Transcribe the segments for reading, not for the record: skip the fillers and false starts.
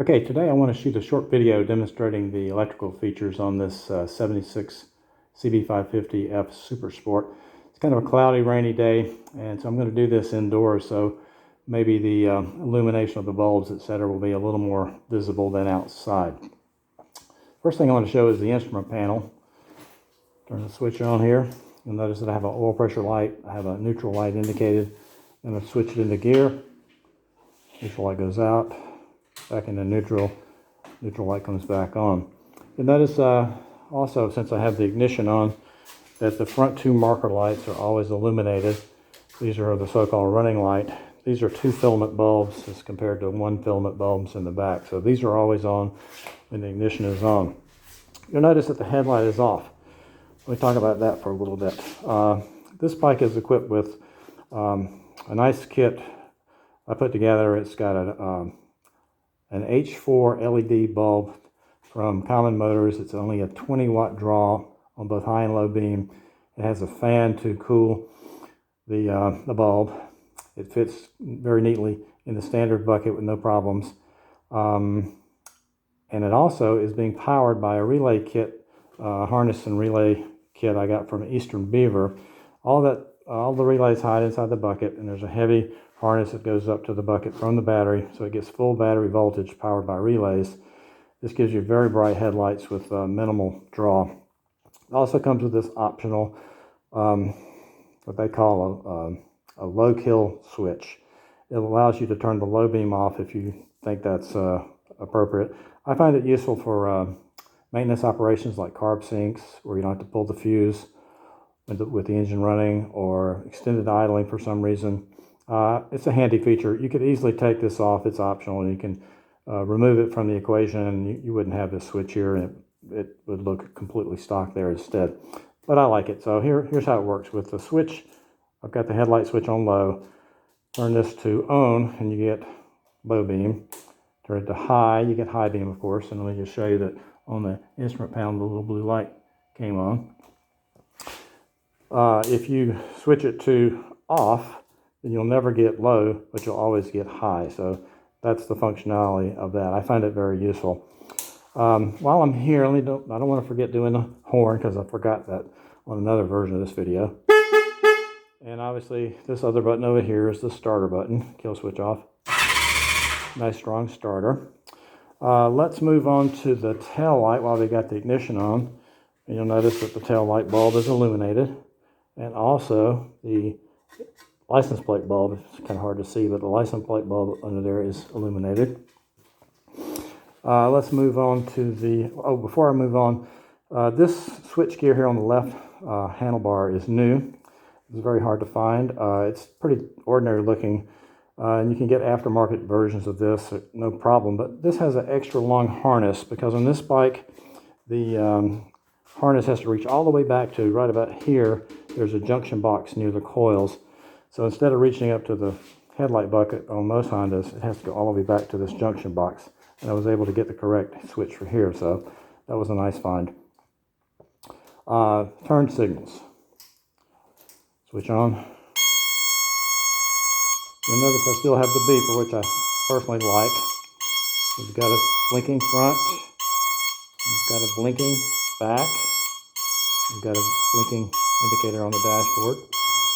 Okay, today I want to shoot a short video demonstrating the electrical features on this 76 CB550F Super Sport. It's kind of a cloudy, rainy day, and so I'm going to do this indoors, so maybe the illumination of the bulbs, etc., will be a little more visible than outside. First thing I want to show is the instrument panel. Turn the switch on here. You'll notice that I have an oil pressure light. I have a neutral light indicated. I'm going to switch it into gear. Neutral light goes out. Back into neutral light comes back on. You'll notice also, since I have the ignition on, that the front two marker lights are always illuminated. These are the so-called running light. These are 2 filament bulbs as compared to 1 filament bulbs in the back. So these are always on when the ignition is on. You'll notice that the headlight is off. Let me talk about that for a little bit. This bike is equipped with a nice kit I put together. It's got an H4 LED bulb from Common Motors. It's only a 20-watt draw on both high and low beam. It has a fan to cool the bulb. It fits very neatly in the standard bucket with no problems. And it also is being powered by a relay kit, harness and relay kit I got from Eastern Beaver. All the relays hide inside the bucket, and there's a heavy harness that goes up to the bucket from the battery, so it gets full battery voltage powered by relays. This gives you very bright headlights with minimal draw. It also comes with this optional, what they call a low kill switch. It allows you to turn the low beam off if you think that's appropriate. I find it useful for maintenance operations like carb sinks, where you don't have to pull the fuse with the engine running, or extended idling for some reason. It's a handy feature. You could easily take this off. It's optional, and you can remove it from the equation, and you wouldn't have this switch here, and it would look completely stock there instead. But I like it. So here's how it works. With the switch, I've got the headlight switch on low. Turn this to on, and you get low beam. Turn it to high, you get high beam, of course. And let me just show you that on the instrument panel, the little blue light came on. If you switch it to off, then you'll never get low, but you'll always get high. So that's the functionality of that. I find it very useful. While I'm here, I don't want to forget doing the horn, because I forgot that on another version of this video. And obviously, this other button over here is the starter button. Kill switch off. Nice strong starter. Let's move on to the tail light while we got the ignition on. And you'll notice that the tail light bulb is illuminated. And also the license plate bulb, it's kind of hard to see, but the license plate bulb under there is illuminated. Let's move on to the, before I move on, this switch gear here on the left handlebar is new. It's very hard to find. It's pretty ordinary looking, and you can get aftermarket versions of this, no problem, but this has an extra long harness, because on this bike, the harness has to reach all the way back to right about here. There's a junction box near the coils. So instead of reaching up to the headlight bucket on most Hondas, it has to go all the way back to this junction box. And I was able to get the correct switch for here, so that was a nice find. Turn signals. Switch on. You'll notice I still have the beeper, which I personally like. We've got a blinking front. We've got a blinking back. We've got a blinking indicator on the dashboard.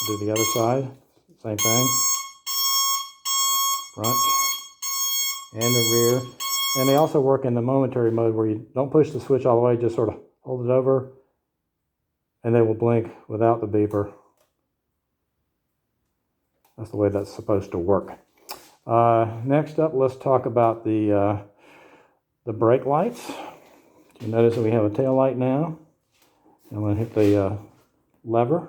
I'll do the other side. Same thing. Front and the rear. And they also work in the momentary mode, where you don't push the switch all the way, just sort of hold it over, and they will blink without the beeper. That's the way that's supposed to work. Next up, let's talk about the brake lights. You notice that we have a tail light now. I'm going to hit the lever.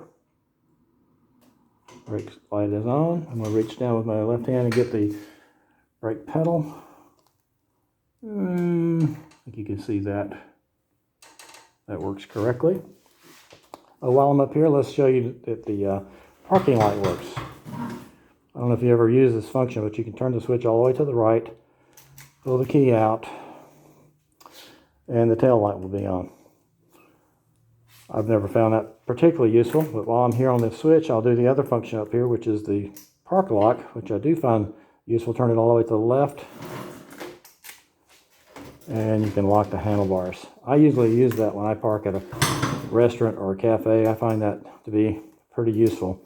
Brake light is on. I'm going to reach down with my left hand and get the brake pedal. I think you can see that works correctly. While I'm up here, let's show you that the parking light works. I don't know if you ever use this function, but you can turn the switch all the way to the right, pull the key out, and the tail light will be on. I've never found that particularly useful, but while I'm here on this switch, I'll do the other function up here, which is the park lock, which I do find useful. Turn it all the way to the left, and you can lock the handlebars. I usually use that when I park at a restaurant or a cafe. I find that to be pretty useful.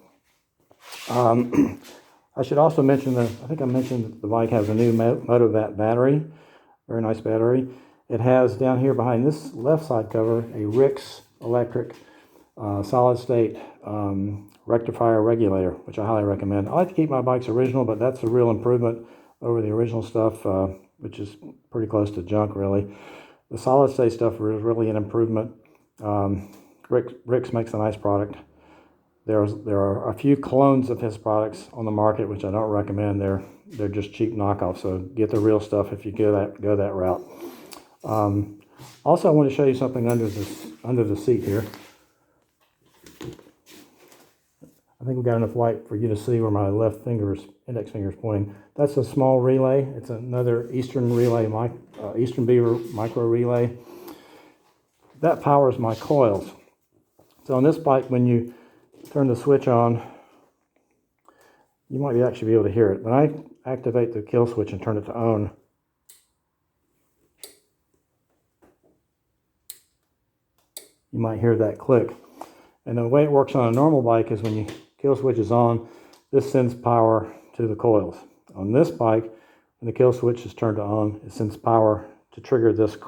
I should also mention that I think I mentioned that the bike has a new Motobat battery, very nice battery. It has down here behind this left side cover a Rix electric solid state rectifier regulator, which I highly recommend. I like to keep my bikes original, but that's a real improvement over the original stuff, which is pretty close to junk, really. The solid state stuff is really an improvement. Rix makes a nice product. There are a few clones of his products on the market, which I don't recommend. They're just cheap knockoffs. So get the real stuff if you go that route. Also, I want to show you something under the seat here. I think we've got enough light for you to see where my index finger is pointing. That's a small relay. It's another Eastern relay, Eastern Beaver micro relay. That powers my coils. So on this bike, when you turn the switch on, you might actually be able to hear it. When I activate the kill switch and turn it to on, you might hear that click. And the way it works on a normal bike is when you kill switch is on, this sends power to the coils. On this bike, when the kill switch is turned on, it sends power to trigger this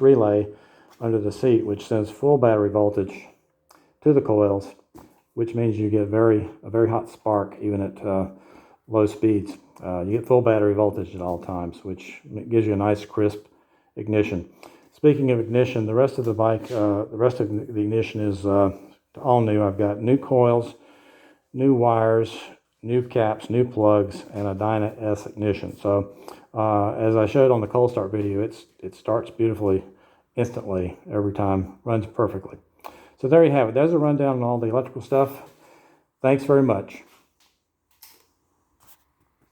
relay under the seat, which sends full battery voltage to the coils, which means you get a very hot spark even at low speeds. You get full battery voltage at all times, which gives you a nice crisp ignition. Speaking of ignition, the rest of the bike, the rest of the ignition is all new. I've got new coils, new wires, new caps, new plugs, and a Dyna S ignition. So as I showed on the cold start video, it starts beautifully instantly every time, runs perfectly. So there you have it. There's a rundown on all the electrical stuff. Thanks very much.